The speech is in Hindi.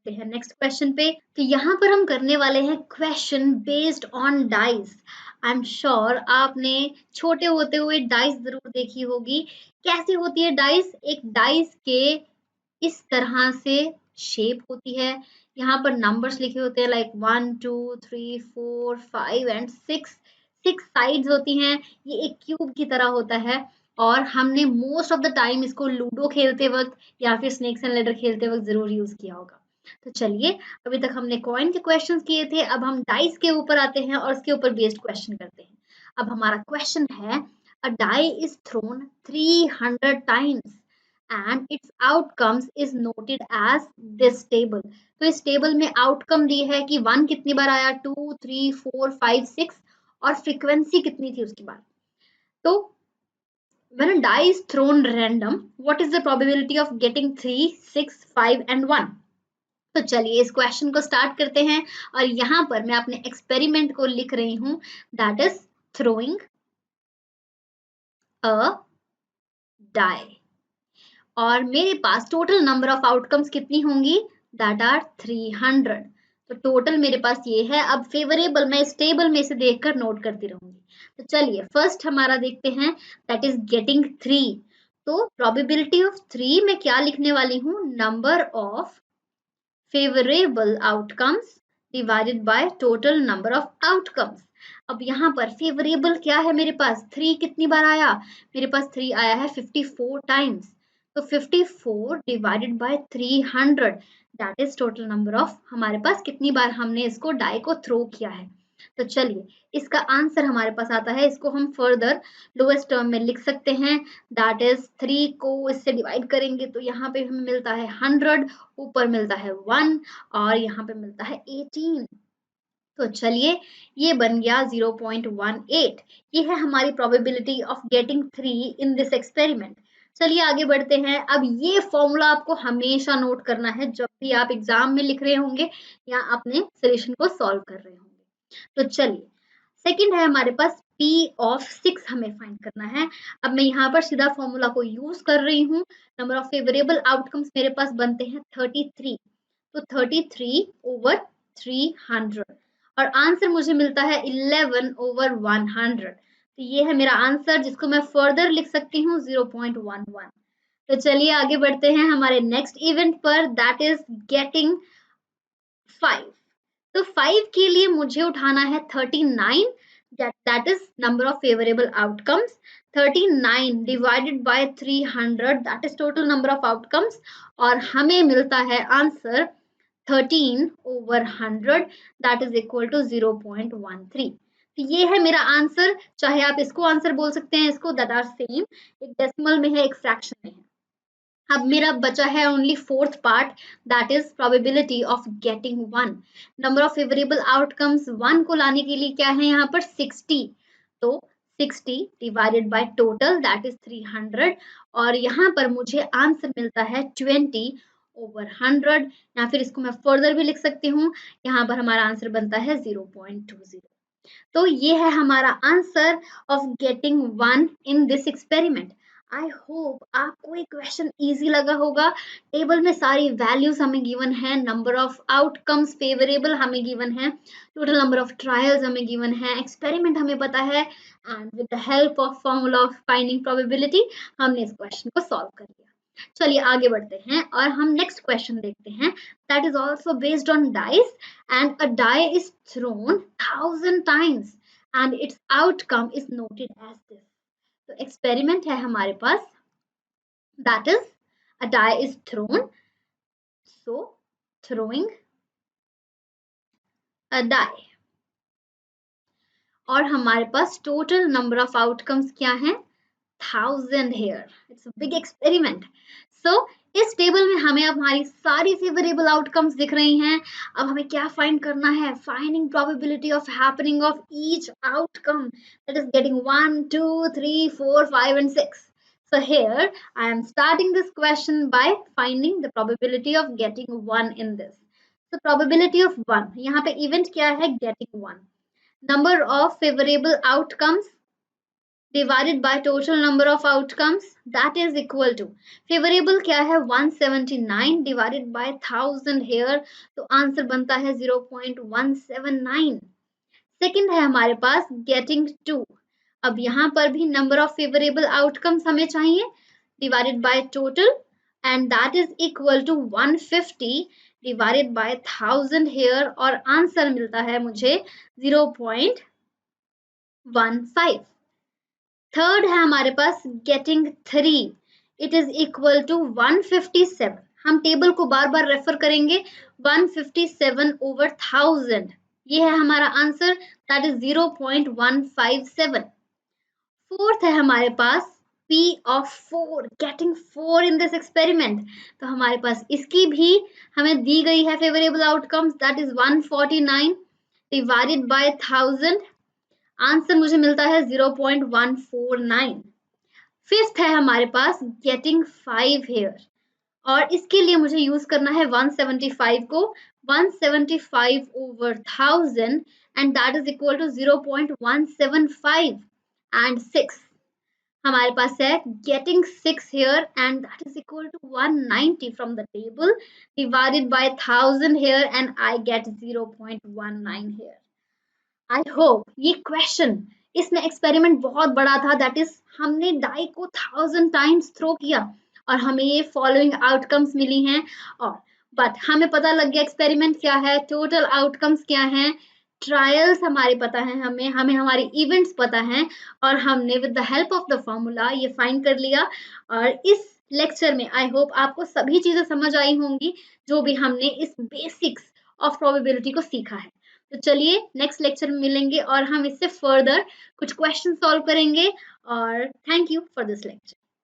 बढ़ते हैं नेक्स्ट क्वेश्चन पे। तो यहाँ पर हम करने वाले हैं question based on dice. I am sure आपने छोटे होते हुए डाइस जरूर देखी होगी। कैसी होती है डाइस? एक डाइस के इस तरह से शेप होती है। यहाँ पर नंबर्स लिखे होते हैं लाइक 1 2 3 4 5 एंड 6। 6 साइड्स होती हैं। ये एक क्यूब की तरह होता है और हमने मोस्ट ऑफ द टाइम इसको लूडो खेलते वक्त या फिर स्नेक्स एंड लैडर खेलते वक्त जरूर यूज किया होगा। तो चलिए, अभी तक हमने कॉइन के क्वेश्चंस किए थे, अब हम डाइस के ऊपर आते हैं और उसके ऊपर बेस्ड क्वेश्चन करते हैं। अब हमारा क्वेश्चन है, a die is thrown 300 times and its outcomes is noted as this table। तो इस टेबल में आउटकम दी है कि 1 कितनी बार आया, 2 3 4 5 6 और फ्रीक्वेंसी कितनी थी उसके बाद। तो when a die is thrown random, what is the probability of getting 3 6 5 and 1? तो चलिए इस क्वेश्चन को स्टार्ट करते हैं और यहाँ पर मैं अपने एक्सपेरिमेंट को लिख रही हूँ, that is throwing a die. और मेरे पास टोटल नंबर ऑफ आउटकम्स कितनी होंगी, दैट आर 300। तो टोटल मेरे पास ये है। अब फेवरेबल मैं इस टेबल में से देखकर नोट करती रहूंगी। तो चलिए फर्स्ट हमारा देखते हैं, दैट इज गेटिंग 3। तो प्रोबेबिलिटी ऑफ 3 में क्या लिखने वाली हूँ, number of favourable outcomes divided by total number of outcomes. अब यहाँ पर फेवरेबल क्या है, मेरे पास 3 कितनी बार आया, मेरे पास 3 आया है 54 टाइम्स। तो 54 divided by 300, that is total number of, हमारे पास कितनी बार हमने इसको डाई को थ्रो किया है। तो चलिए इसका आंसर हमारे पास आता है, इसको हम फर्दर लोएस्ट टर्म में लिख सकते हैं, दैट इज 3 को इससे डिवाइड करेंगे तो यहाँ पे हमें मिलता है 100, ऊपर मिलता है 1 और यहाँ पे मिलता है 18। तो चलिए ये बन गया 0.18। ये है हमारी probability of getting 3 in this experiment. चलिए आगे बढ़ते हैं। अब ये फॉर्मूला आपको हमेशा नोट करना है जब भी आप एग्जाम में लिख रहे होंगे या अपने सॉल्यूशन को सॉल्व कर रहे होंगे। तो चलिए सेकंड है हमारे पास P ऑफ 6 हमें फाइंड करना है। अब मैं यहाँ पर सीधा फॉर्मूला को यूज कर रही हूँ। नंबर ऑफ फेवरेबल आउटकम्स मेरे पास बनते हैं 33। तो 33 ओवर 300 और आंसर मुझे मिलता है 11 ओवर 100। तो ये है मेरा आंसर जिसको मैं फर्दर लिख सकती हूँ 0.11। तो चलिए आगे बढ़ते हैं हमारे नेक्स्ट इवेंट पर, दैट इज गेटिंग 5। तो 5 के लिए मुझे उठाना है 39, that is number of favorable outcomes। 39 divided by 300, that is total number of outcomes और हमें मिलता है answer 13 over 100, that is equal to 0.13। तो ये है मेरा आंसर। चाहे आप इसको आंसर बोल सकते हैं, इसको, that are same, एक डेसिमल में है एक फ्रैक्शन में है। अब मेरा बचा है only fourth part, that is probability of getting 1। Number of favourable outcomes 1 को लाने के लिए क्या है यहाँ पर 60। तो 60 divided by total, that is 300 और यहाँ पर मुझे आंसर मिलता है 20 ओवर 100। या फिर इसको मैं फर्दर भी लिख सकती हूँ, यहाँ पर हमारा आंसर बनता है 0.20। तो ये है हमारा answer of getting 1 in this experiment. I hope आपको ये क्वेश्चन इजी लगा होगा। टेबल में सारी वैल्यूज हमें गिवन है, नंबर ऑफ आउटकम्स फेवरेबल हमें गिवन है, टोटल नंबर ऑफ ट्रायल्स हमें गिवन है, एक्सपेरिमेंट हमें पता है and with the help of formula of finding probability हमने इस क्वेश्चन को सॉल्व कर लिया। चलिए आगे बढ़ते हैं और हम नेक्स्ट क्वेश्चन देखते हैं, that is also based on dice and a die is thrown 1000 times and its outcome is noted as this। तो एक्सपेरिमेंट है हमारे पास, that is a die is thrown, so throwing a die और हमारे पास टोटल नंबर ऑफ आउटकम्स क्या है, 1000 here। It's a big experiment. So इस टेबल में हमें अब हमारी सारी फेवरेबल आउटकम्स दिख रही हैं। अब हमें क्या फाइंड करना है, finding probability of happening of each outcome, that is getting 1 2 3 4 5 and 6। So here I am starting this question by finding the probability of getting 1 in this। So probability of 1, यहाँ पे इवेंट क्या है, getting 1। Number of favorable outcomes divided by total number of outcomes, that is equal to, favorable क्या है 179 divided by 1000 here, तो आंसर बनता है 0.179. सेकंड है हमारे पास गेटिंग 2. अब यहाँ पर भी नंबर ऑफ फेवरेबल आउटकम्स हमें चाहिए, divided by total, and that is equal to 150 divided by 1000 here, और आंसर मिलता है मुझे 0.15. थर्ड है हमारे पास getting 3. It is equal to 157. हम टेबल को बार बार रेफर करेंगे. 157 over 1000, ये है हमारा आंसर, दैट इज 0.157. फोर्थ है हमारे पास P of 4, getting 4 in this experiment. तो हमारे पास इसकी भी हमें दी गई है favourable outcomes, that is 149 divided by 1000, answer मुझे मिलता है 0.149. फिफ्थ है हमारे पास गेटिंग 5 हेयर, और इसके लिए मुझे यूज करना है 175 को, 175 over 1000, and that is equal to 0.175. And six हमारे पास है getting 6 here, and that is equal to 190 from the table divided by 1000 here, and I get 0.19 here. I hope ये क्वेश्चन, इसमें एक्सपेरिमेंट बहुत बड़ा था, दैट इज हमने डाई को 1000 टाइम्स थ्रो किया और हमें ये फॉलोइंग आउटकम्स मिली हैं. और बट हमें पता लग गया एक्सपेरिमेंट क्या है, टोटल आउटकम्स क्या हैं, ट्रायल्स हमारे पता है, हमें हमारी इवेंट्स पता हैं, और हमने with the help of the formula ये फाइंड कर लिया. और इस लेक्चर में आई होप आपको सभी चीजें समझ आई होंगी जो भी हमने इस बेसिक्स ऑफ प्रोबेबिलिटी को सीखा है. तो चलिए नेक्स्ट लेक्चर में मिलेंगे और हम इससे फर्दर कुछ क्वेश्चन सॉल्व करेंगे. और thank you for this lecture.